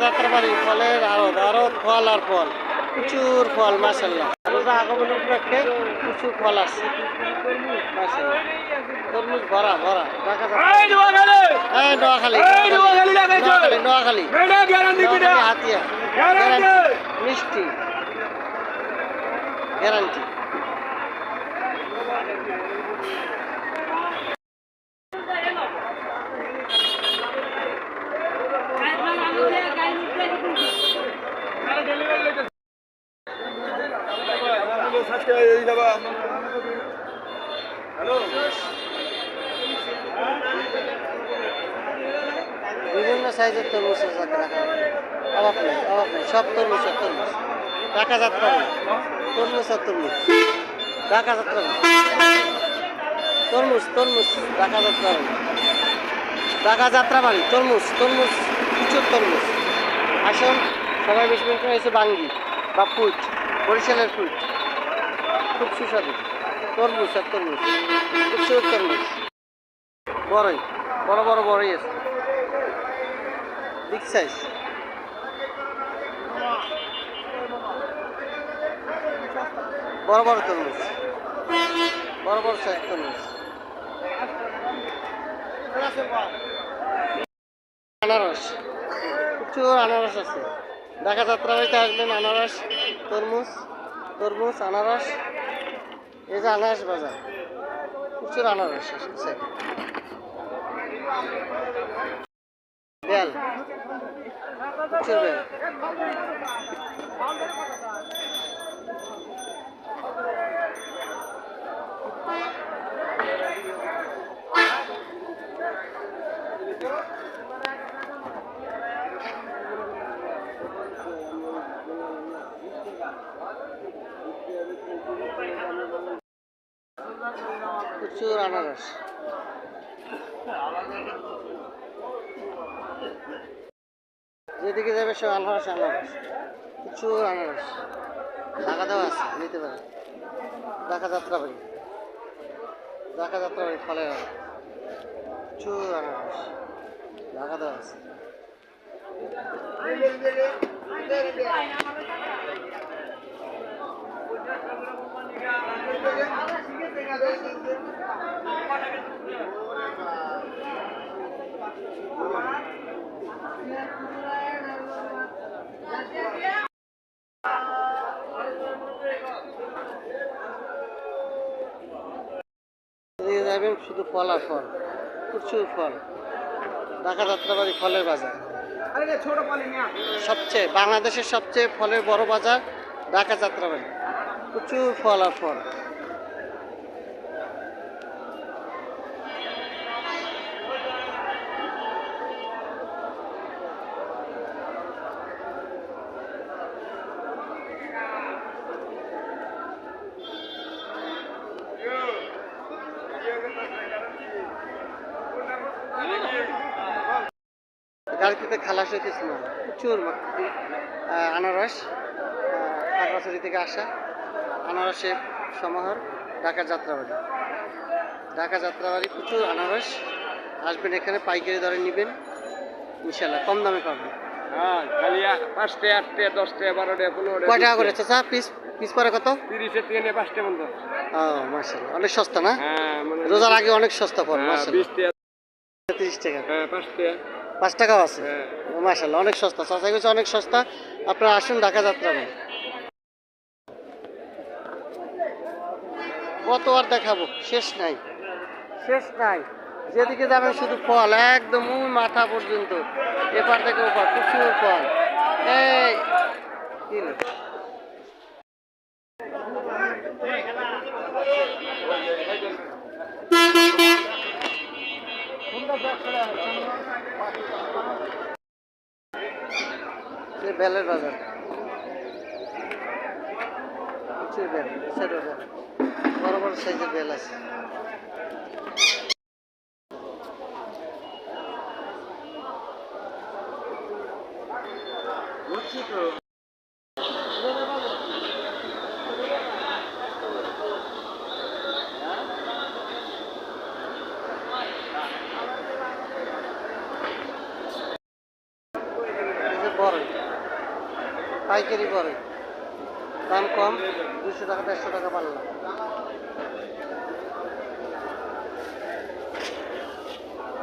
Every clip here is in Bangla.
যাত্রাবাড়ি ফলের আড়ত ফল আর ফল, প্রচুর ফল মাশাআল্লাহ। রোজা আগমন উপলক্ষে প্রচুর ফল আসছে মাশাআল্লাহ। তরমুজ ভরা ভরা। নোয়াখালী হাতিয়া মিষ্টি গ্যারান্টি। বিভিন্ন সাইজের তরমুজ অভাব নেই সব তরমুজ ঢাকা যাত্রাবাড়ি তরমুজ আর তরমুজ ঢাকা যাত্রাবাড়ি তরমুজ ঢাকা যাত্রাবাড়ি তরমুজ প্রচুর তরমুজ। আসুন সবাই বেশি বেশি হয়েছে বাঙ্গি বা ফুট, বরিশালের ফুট খুব সুস্বাদু। তরমুজ আর তরমুজ প্রচুর তরমুজ, বড়ই বড় বড়ই আছে বিগ সাইজ। বড় তরমুজ বড় সাইজ তরমুজ। আনারস প্রচুর আনারস আছে। ঢাকা যাত্রাবাড়িতে আসবেন, আনারস তরমুজ আনারস, এই যে আনারস বাজার প্রচুর আনারস আছে। বেল প্রচুর বেল। প্রচুর আনারস। যেদিকে যাবে সব আনারস প্রচুর আনারস। ঢাকা দেওয়া আছে, নিতে পারে। ঢাকা যাত্রাবাড়ি ফলের প্রচুর আনারস ঢাকা দেওয়া আছে। যাবেন শুধু ফল আর ফল, প্রচুর ফল। ঢাকা যাত্রাবাড়ি ফলের বাজার বাংলাদেশের সবচেয়ে ফলের বড় বাজার ঢাকা যাত্রাবাড়ি। প্রচুর ফল আর ফল। গাড়িতে খালাস হইতেছে না, প্রচুর আনারস। খাগড়াছড়ি থেকে আসা আনারসের সমাহার ঢাকা যাত্রাবাড়ি প্রচুর আনারস। আসবেন এখানে, পাইকারি দরে নেবেন, ইনশাল্লাহ কম দামে পাবেন। হ্যাঁ, খালি 5 টাকা 8 টাকা 10 টাকা 12 টাকা 15 টাকা। কয় টাকা করে চাচা পিস পরে কত? 30 এর থেকে 5 টাকা বন্ধ। ও মাশাআল্লাহ, অনেক সস্তা না? হ্যাঁ, মানে রোজার আগে অনেক সস্তা ফল মাশাআল্লাহ। 20 টাকা 30 টাকা। হ্যাঁ, 5 টাকা 5 টাকাও আছে। হ্যাঁ মাশাআল্লাহ, অনেক সস্তা। চাচা কাছে অনেক সস্তা। আপনারা আসুন ঢাকা যাত্রাবাড়ি। কত আর দেখাবো, শেষ নাই। যেদিকে যাবেন শুধু ফল, একদম মাথা পর্যন্ত, এপার থেকে ওপার প্রচুর ফল। এই বেলের বাজার, প্রচুর বেল, বড় সাইজের বেল আছে। বড় পাইকারি পরে দাম কম, 200 টাকা 150 টাকা পাল্লা।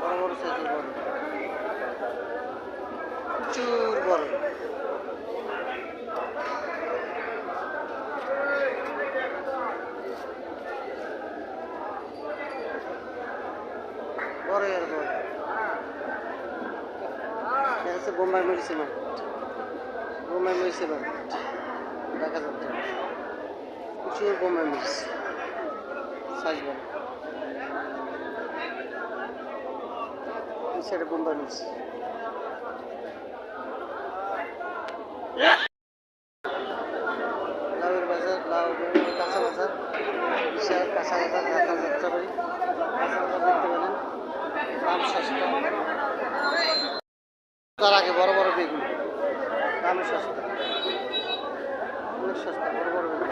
বড় বড় সাইজের বড়, প্রচুর বড়। বড় আর বড়। এটা হচ্ছে বোম্বাই মরিচি মার্কেট, বোম্বাই মরিচি মার্কেট দেখা যাচ্ছে প্রচুর বোম্বাই মরিচ, সাইজ বড়। এই সাইডে বোম্বাই মরিচ। লাউয়ের বাজার, লাউ কাঁচা বাজার, বিশাল কাঁচা বাজার ঢাকা যাত্রাবাড়ি। কাঁচা বাজার দেখতে পেলেন, দাম সস্তা। তার আগে বড় বড় বেগুন, দাম সস্তা, অনেক সস্তা, বড় বড় বেগুন।